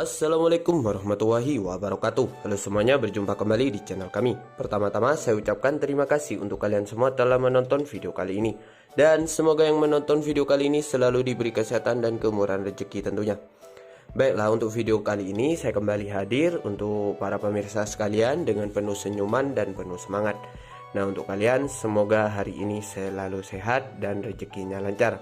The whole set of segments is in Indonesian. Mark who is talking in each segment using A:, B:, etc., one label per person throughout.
A: Assalamualaikum warahmatullahi wabarakatuh. Halo semuanya, berjumpa kembali di channel kami. Pertama-tama saya ucapkan terima kasih untuk kalian semua telah menonton video kali ini. Dan semoga yang menonton video kali ini selalu diberi kesehatan dan kemurahan rezeki tentunya. Baiklah, untuk video kali ini saya kembali hadir untuk para pemirsa sekalian dengan penuh senyuman dan penuh semangat. Nah, untuk kalian semoga hari ini selalu sehat dan rezekinya lancar.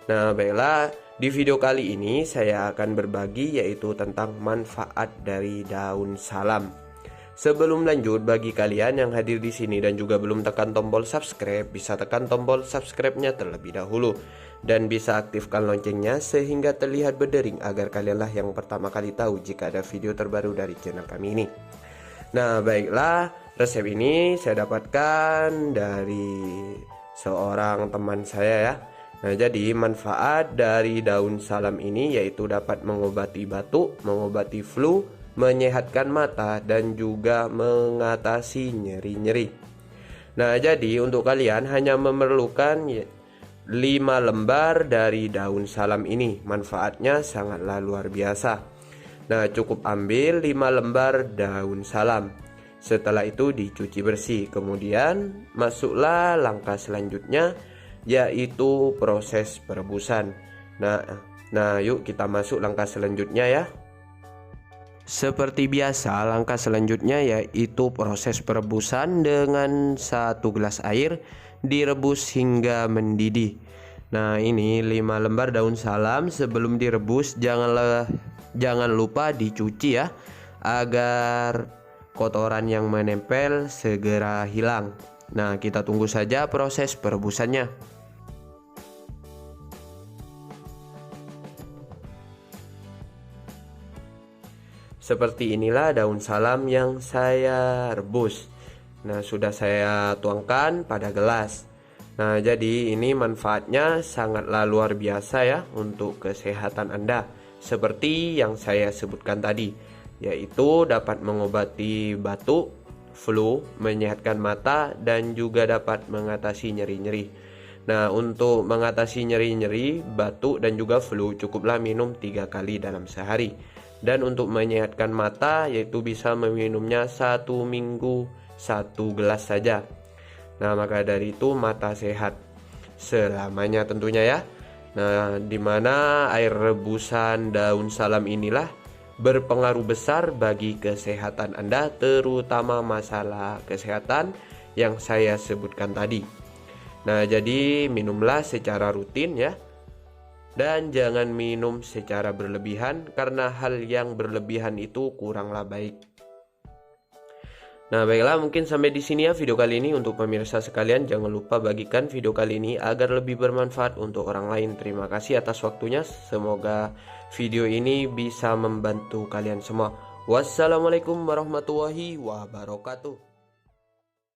A: Nah, baiklah, di video kali ini saya akan berbagi yaitu tentang manfaat dari daun salam. Sebelum lanjut, bagi kalian yang hadir di sini dan juga belum tekan tombol subscribe, bisa tekan tombol subscribe-nya terlebih dahulu dan bisa aktifkan loncengnya sehingga terlihat berdering agar kalianlah yang pertama kali tahu jika ada video terbaru dari channel kami ini. Nah, baiklah, resep ini saya dapatkan dari seorang teman saya ya. Nah, jadi manfaat dari daun salam ini yaitu dapat mengobati batuk, mengobati flu, menyehatkan mata, dan juga mengatasi nyeri-nyeri. Nah, jadi untuk kalian hanya memerlukan 5 lembar dari daun salam ini. Manfaatnya sangatlah luar biasa. Nah, cukup ambil 5 lembar daun salam. Setelah itu dicuci bersih. Kemudian masuklah langkah selanjutnya, yaitu proses perebusan. Nah, yuk kita masuk langkah selanjutnya ya. Seperti biasa, langkah selanjutnya yaitu proses perebusan dengan 1 gelas air direbus hingga mendidih. Nah, ini 5 lembar daun salam. Sebelum direbus jangan lupa dicuci ya, agar kotoran yang menempel segera hilang. Nah, kita tunggu saja proses perebusannya. Seperti inilah daun salam yang saya rebus. Nah, sudah saya tuangkan pada gelas. Nah, jadi ini manfaatnya sangatlah luar biasa ya untuk kesehatan Anda. Seperti yang saya sebutkan tadi, yaitu dapat mengobati batuk, flu, menyehatkan mata, dan juga dapat mengatasi nyeri-nyeri. Nah, untuk mengatasi nyeri-nyeri, batuk, dan juga flu cukuplah minum 3 kali dalam sehari. Dan untuk menyehatkan mata yaitu bisa meminumnya 1 minggu 1 gelas saja. Nah, maka dari itu mata sehat selamanya tentunya ya. Nah, dimana air rebusan daun salam inilah berpengaruh besar bagi kesehatan Anda, terutama masalah kesehatan yang saya sebutkan tadi. Nah, jadi minumlah secara rutin ya. Dan jangan minum secara berlebihan, karena hal yang berlebihan itu kuranglah baik. Nah, baiklah, mungkin sampai di sini ya video kali ini. Untuk pemirsa sekalian, jangan lupa bagikan video kali ini agar lebih bermanfaat untuk orang lain. Terima kasih atas waktunya. Semoga video ini bisa membantu kalian semua. Wassalamualaikum warahmatullahi wabarakatuh.